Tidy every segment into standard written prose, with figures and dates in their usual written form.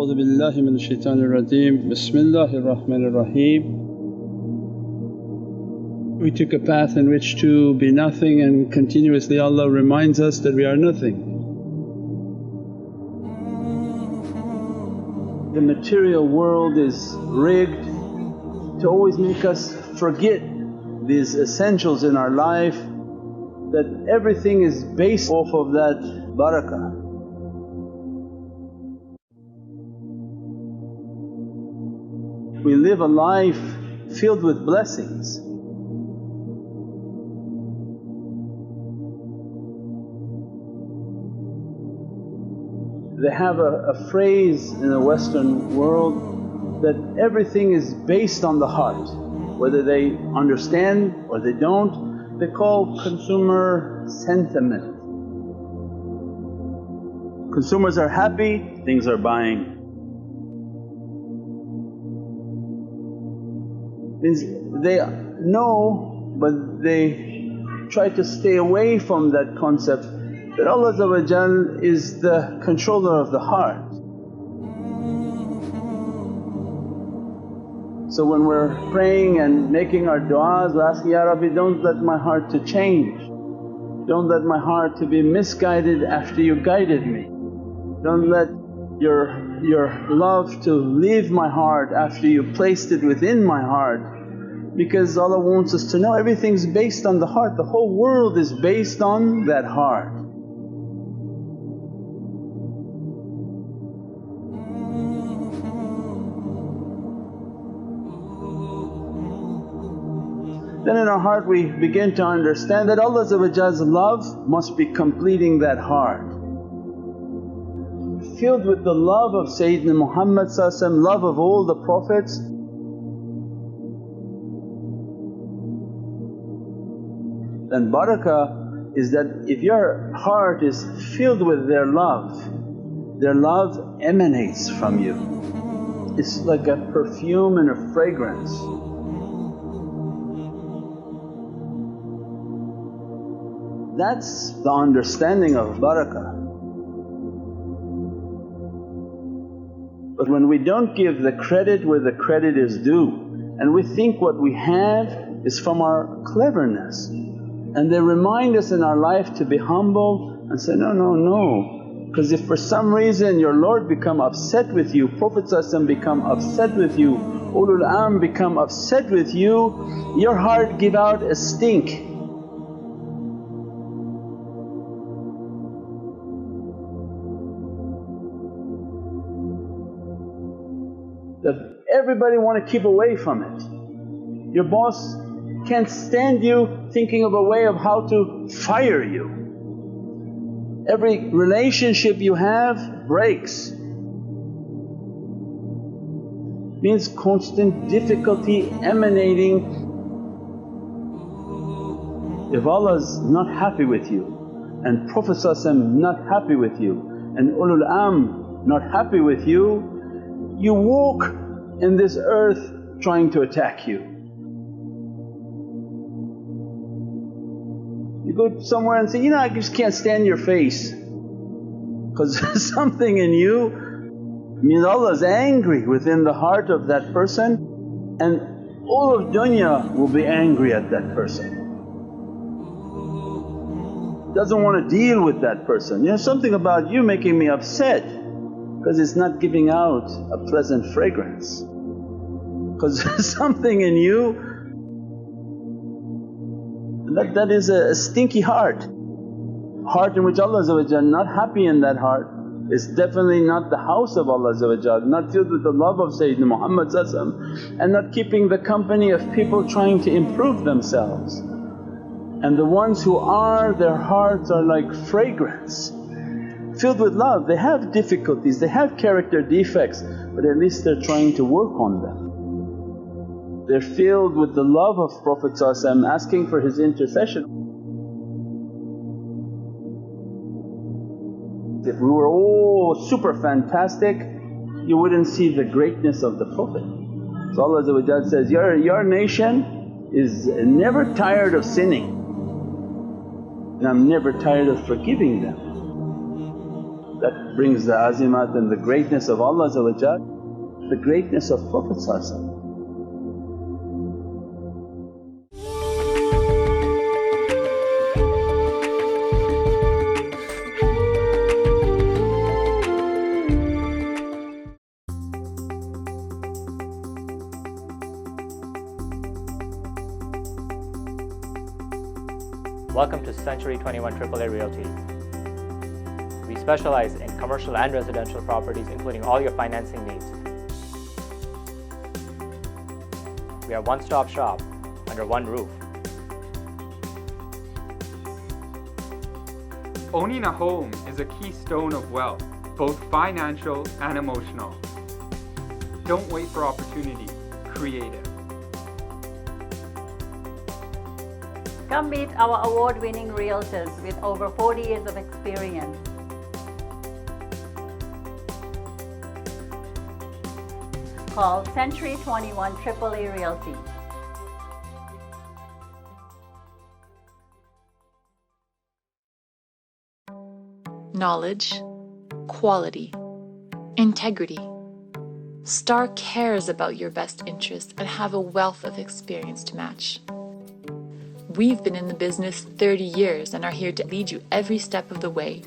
A'udhu billahi minash shaitanir rajeem. Bismillahir Rahmanir Raheem. We took a path in which to be nothing, and continuously Allah reminds us that we are nothing. The material world is rigged to always make us forget these essentials in our life, that everything is based off of that barakah. We live a life filled with blessings. They have a phrase in the Western world that everything is based on the heart, whether they understand or they don't, they call consumer sentiment. Consumers are happy, things are buying. Means they know but they try to stay away from that concept that Allah is the controller of the heart. So when we're praying and making our du'as, we're asking, Ya Rabbi, don't let my heart to change, don't let my heart to be misguided after you guided me, don't let your love to leave my heart after you placed it within my heart. Because Allah wants us to know everything's based on the heart, the whole world is based on that heart. Then in our heart we begin to understand that Allah's love must be completing that heart. Filled with the love of Sayyidina Muhammad, love of all the Prophets. Then barakah is that if your heart is filled with their love emanates from you. It's like a perfume and a fragrance. That's the understanding of barakah. But when we don't give the credit where the credit is due, and we think what we have is from our cleverness, and they remind us in our life to be humble and say, no, because if for some reason your Lord become upset with you, Prophet become upset with you, Ulul Amr become upset with you, your heart give out a stink. That everybody want to keep away from it. Your boss can't stand you, thinking of a way of how to fire you. Every relationship you have breaks. Means constant difficulty emanating. If Allah's not happy with you and Prophet not happy with you and Ulul Amr not happy with you, you walk in this earth trying to attack you. You go somewhere and say, I just can't stand your face, because something in you means Allah's angry within the heart of that person, and all of dunya will be angry at that person. Doesn't want to deal with that person. Something about you making me upset, because it's not giving out a pleasant fragrance. Because something in you that is a stinky heart in which Allah not happy in that heart. It's definitely not the house of Allah, not filled with the love of Sayyidina Muhammad and not keeping the company of people trying to improve themselves. And the ones who are, their hearts are like fragrance, filled with love. They have difficulties, they have character defects, but at least they're trying to work on them. They're filled with the love of Prophet asking for his intercession. If we were all super fantastic, you wouldn't see the greatness of the Prophet. So Allah says, your nation is never tired of sinning and I'm never tired of forgiving them. that brings the azimat and the greatness of Allah, the greatness of Prophet. Welcome to Century 21 AAA Realty. We specialize in commercial and residential properties, including all your financing needs. We are a one-stop shop under one roof. Owning a home is a keystone of wealth, both financial and emotional. Don't wait for opportunity, create it. Come meet our award-winning realtors with over 40 years of experience. Call Century 21 AAA Realty. Knowledge, quality, integrity. Star cares about your best interests and have a wealth of experience to match. We've been in the business 30 years and are here to lead you every step of the way.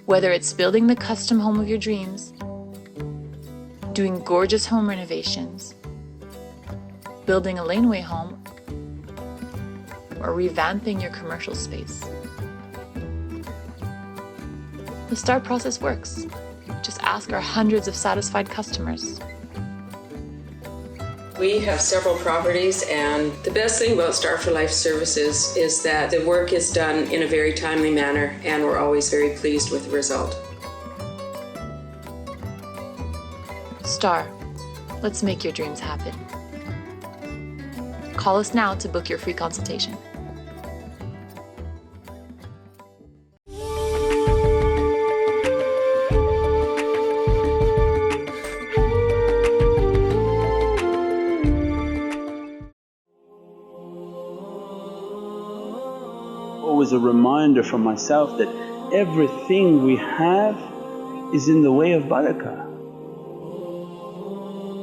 Whether it's building the custom home of your dreams, doing gorgeous home renovations, building a laneway home, or revamping your commercial space. The STAR process works. Just ask our hundreds of satisfied customers. We have several properties, and the best thing about Star for Life Services is that the work is done in a very timely manner, and we're always very pleased with the result. STAR, let's make your dreams happen. Call us now to book your free consultation. Always a reminder for myself that everything we have is in the way of barakah.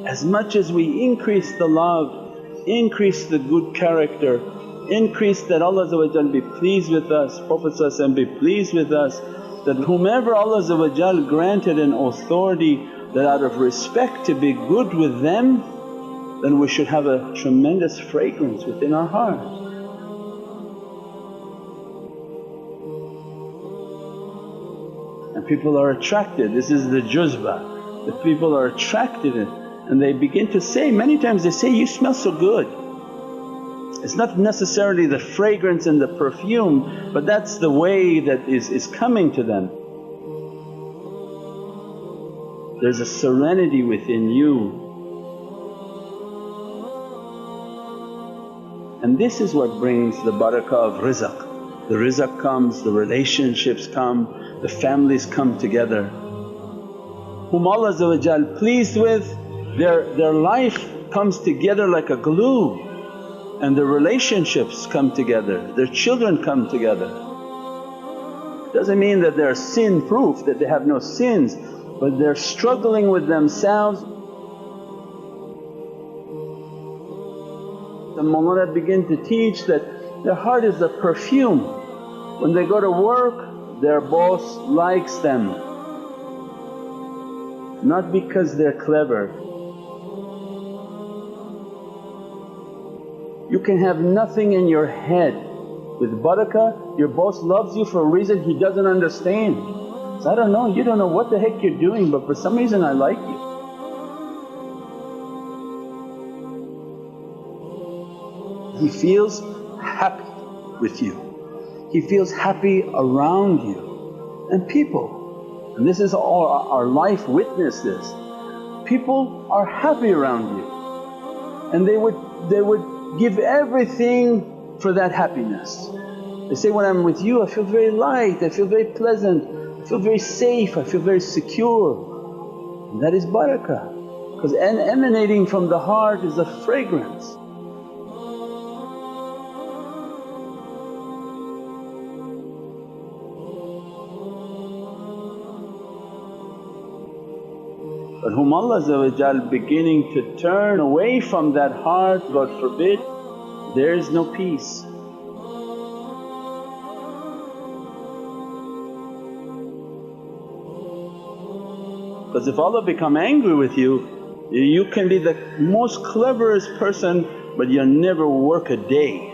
As much as we increase the love, increase the good character, increase that Allah be pleased with us, Prophet be pleased with us, that whomever Allah granted an authority that out of respect to be good with them, then we should have a tremendous fragrance within our heart. And people are attracted, this is the juzba, the people are attracted and they begin to say, many times they say, "You smell so good." It's not necessarily the fragrance and the perfume, but that's the way that is coming to them. There's a serenity within you, and this is what brings the barakah of rizq. The rizq comes, the relationships come, the families come together. Whom Allah pleased with, their life comes together like a glue, and their relationships come together, their children come together. Doesn't mean that they're sin proof, that they have no sins, but they're struggling with themselves. The mawlana begin to teach that their heart is a perfume. When they go to work, their boss likes them, not because they're clever. You can have nothing in your head. With barakah, your boss loves you for a reason he doesn't understand. So, "I don't know, you don't know what the heck you're doing, but for some reason I like you." He feels happy with you, he feels happy around you. And people, and this is all our life witness this, people are happy around you and they would give everything for that happiness. They say, "When I'm with you I feel very light, I feel very pleasant, I feel very safe, I feel very secure." And that is barakah, because emanating from the heart is a fragrance. But whom Allah beginning to turn away from that heart, God forbid, there is no peace. Because if Allah become angry with you, you can be the most cleverest person but you'll never work a day.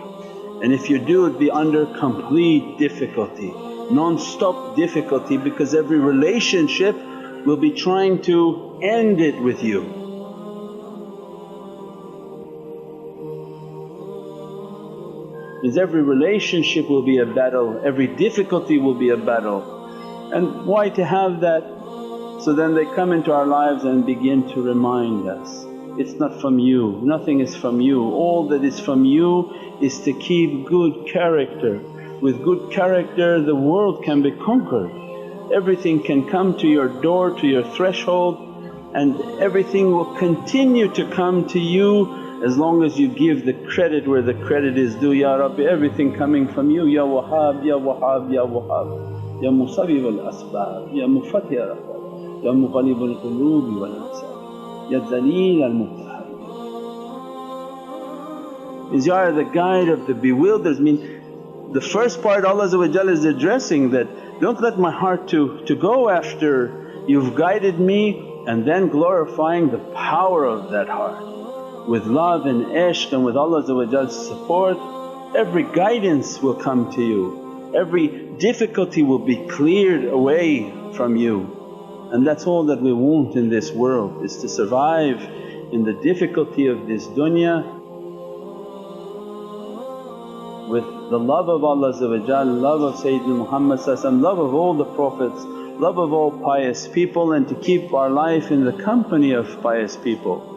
And if you do, it'd be under complete difficulty, non-stop difficulty, because every relationship will be trying to end it with you. Because every relationship will be a battle, every difficulty will be a battle. And why to have that? So then they come into our lives and begin to remind us, it's not from you, nothing is from you, all that is from you is to keep good character. With good character the world can be conquered, everything can come to your door, to your threshold, and everything will continue to come to you as long as you give the credit where the credit is due. Ya Rabbi, everything coming from you, Ya Wahhab, Ya Wahhab, Ya Wahhab, Ya Musawwib al-asbab, Ya Mufatih al-asbab, Ya Muqallib al-qulub wal-absar, Ya Dhaleel al-Mubtahal. Is Ya are the guide of the bewildered. The first part Allah is addressing that, don't let my heart to go after you've guided me, and then glorifying the power of that heart. With love and ishq and with Allah's support, every guidance will come to you, every difficulty will be cleared away from you. And that's all that we want in this world, is to survive in the difficulty of this dunya with the love of Allah, love of Sayyidina Muhammad, love of all the Prophets, love of all pious people, and to keep our life in the company of pious people.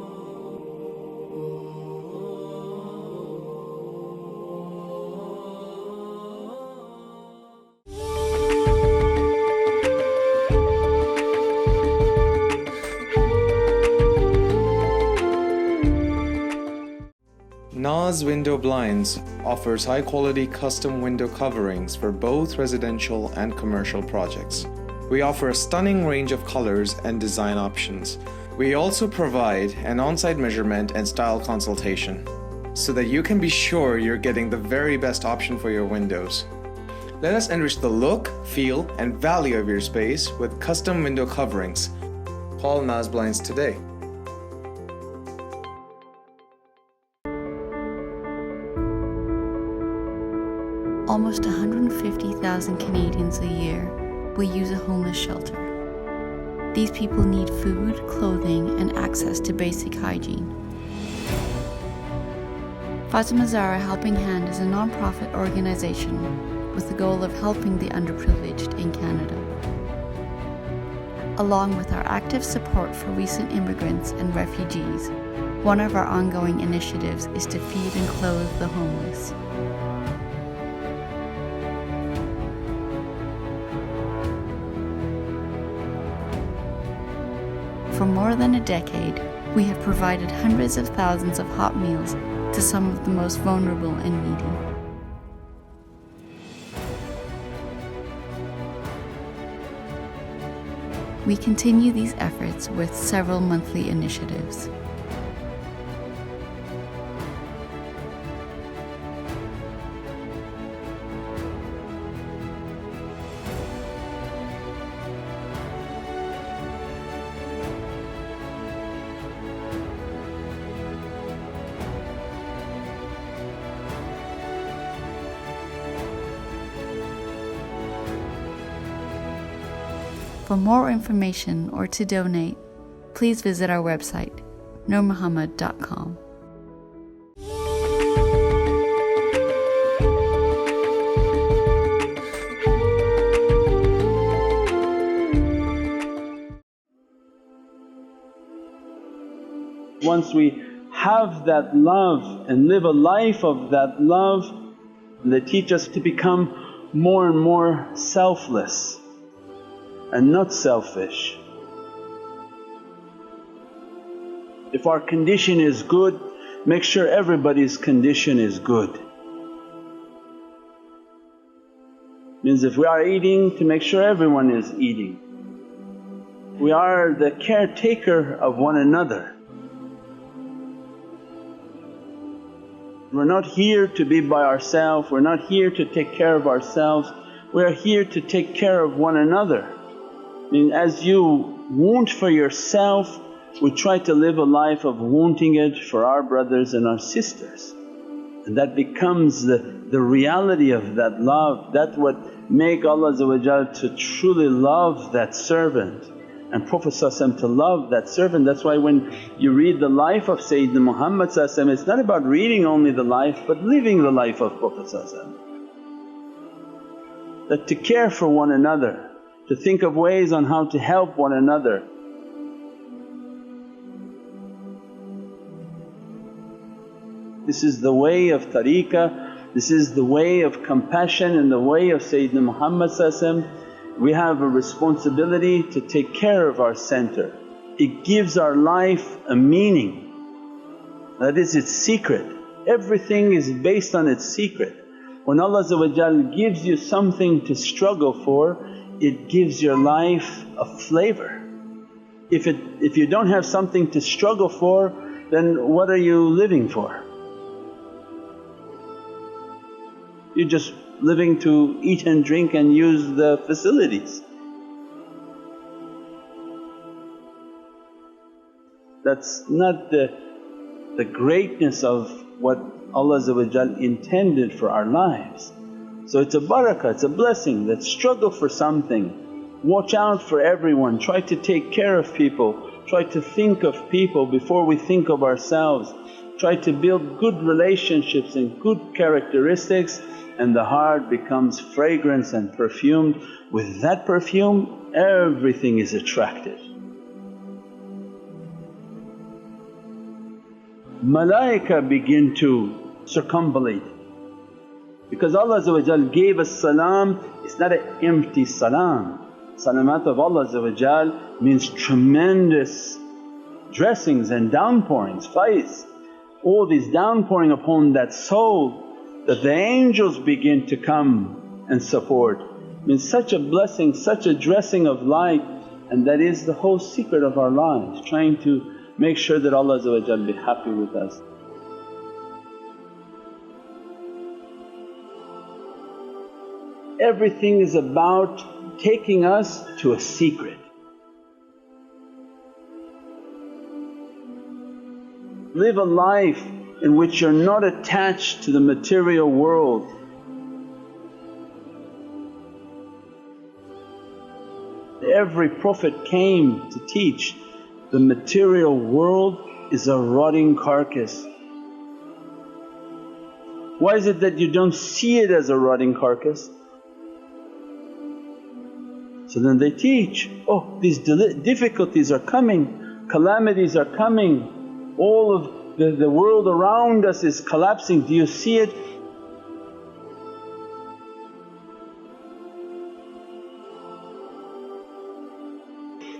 Naz Window Blinds offers high-quality custom window coverings for both residential and commercial projects. We offer a stunning range of colors and design options. We also provide an on-site measurement and style consultation so that you can be sure you're getting the very best option for your windows. Let us enrich the look, feel, and value of your space with custom window coverings. Call Naz Blinds today. Almost 150,000 Canadians a year will use a homeless shelter. These people need food, clothing, and access to basic hygiene. Fatima Zahra Helping Hand is a non-profit organization with the goal of helping the underprivileged in Canada. Along with our active support for recent immigrants and refugees, one of our ongoing initiatives is to feed and clothe the homeless. For more than a decade, we have provided hundreds of thousands of hot meals to some of the most vulnerable and needy. We continue these efforts with several monthly initiatives. For more information or to donate, please visit our website, nurmuhammad.com. Once we have that love and live a life of that love, they teach us to become more and more selfless and not selfish. If our condition is good, make sure everybody's condition is good. Means if we are eating, to make sure everyone is eating. We are the caretaker of one another. We're not here to be by ourselves, we're not here to take care of ourselves, we are here to take care of one another. I mean, as you want for yourself, we try to live a life of wanting it for our brothers and our sisters. And that becomes the reality of that love. That's what make Allah to truly love that servant and Prophet to love that servant. That's why when you read the life of Sayyidina Muhammad it's not about reading only the life but living the life of Prophet. That to care for one another, to think of ways on how to help one another. This is the way of tariqah, this is the way of compassion and the way of Sayyidina Muhammad. We have a responsibility to take care of our center. It gives our life a meaning, that is its secret. Everything is based on its secret. When Allah gives you something to struggle for, it gives your life a flavour. If you don't have something to struggle for, then what are you living for? You're just living to eat and drink and use the facilities. That's not the greatness of what Allah intended for our lives. So it's a barakah, it's a blessing that struggle for something, watch out for everyone, try to take care of people, try to think of people before we think of ourselves, try to build good relationships and good characteristics, and the heart becomes fragrance and perfumed. With that perfume everything is attracted. Malaika begin to circumambulate because Allah gave us salam. It's not an empty salam. Salamat of Allah means tremendous dressings and downpourings, faiz. All these downpouring upon that soul that the angels begin to come and support means such a blessing, such a dressing of light, and that is the whole secret of our lives, trying to make sure that Allah be happy with us. Everything is about taking us to a secret. Live a life in which you're not attached to the material world. Every Prophet came to teach the material world is a rotting carcass. Why is it that you don't see it as a rotting carcass? So then they teach, oh these difficulties are coming, calamities are coming, all of the world around us is collapsing, do you see it?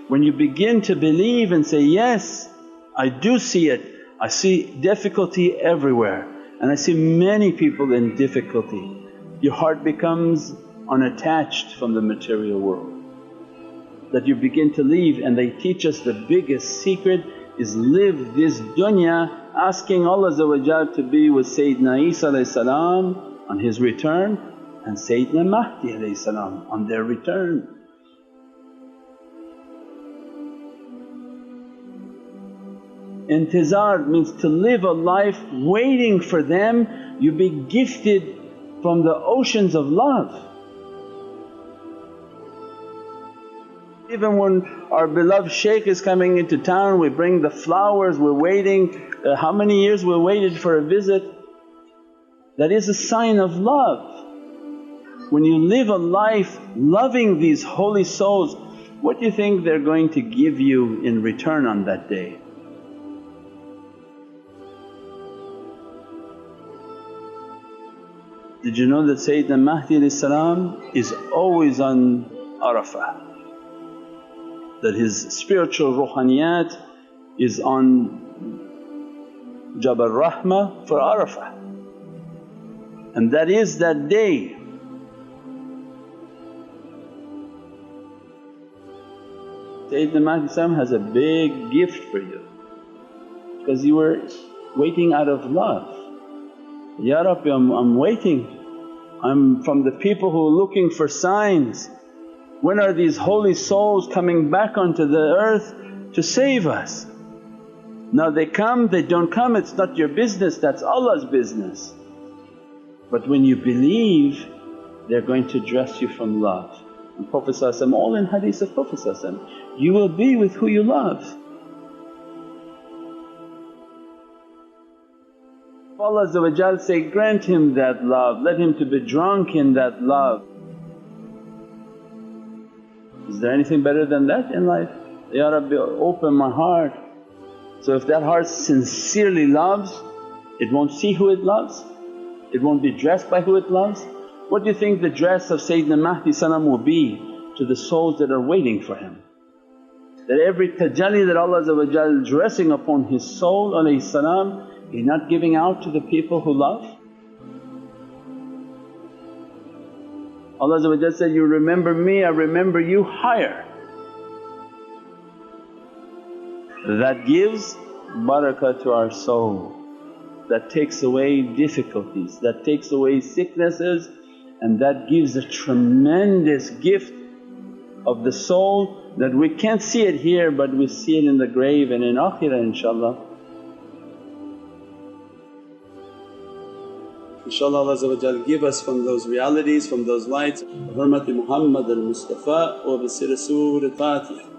When you begin to believe and say, yes I do see it, I see difficulty everywhere and I see many people in difficulty, your heart becomes unattached from the material world. That you begin to leave, and they teach us the biggest secret is live this dunya asking Allah to be with Sayyidina Isa on his return and Sayyidina Mahdi on their return. Intizar means to live a life waiting for them, you be gifted from the oceans of love. Even when our beloved Shaykh is coming into town, we bring the flowers, we're waiting. How many years we waited for a visit? That is a sign of love. When you live a life loving these holy souls, what do you think they're going to give you in return on that day? Did you know that Sayyidina Mahdi is always on Arafah? That his spiritual ruhaniyat is on Jabal Rahmah for Arafah, and that is that day. Sayyidina Mahdi has a big gift for you because you were waiting out of love. Ya Rabbi, I'm waiting, I'm from the people who are looking for signs. When are these holy souls coming back onto the earth to save us? Now they come, they don't come, it's not your business, that's Allah's business. But when you believe, they're going to dress you from love. And Prophet all in hadith of Prophet, you will be with who you love. Allah say, grant him that love, let him to be drunk in that love. Is there anything better than that in life? Ya Rabbi, open my heart. So if that heart sincerely loves, it won't see who it loves, it won't be dressed by who it loves. What do you think the dress of Sayyidina Mahdi will be to the souls that are waiting for him? That every tajalli that Allah is dressing upon his soul He's not giving out to the people who love. Allah said, you remember me, I remember you higher. That gives barakah to our soul, that takes away difficulties, that takes away sicknesses, and that gives a tremendous gift of the soul that we can't see it here but we see it in the grave and in akhirah inshaAllah. InshaAllah Allah give us from those realities, from those lights. Bi hurmati Muhammad al-Mustafa wa bi sirri Surat al-Fatiha.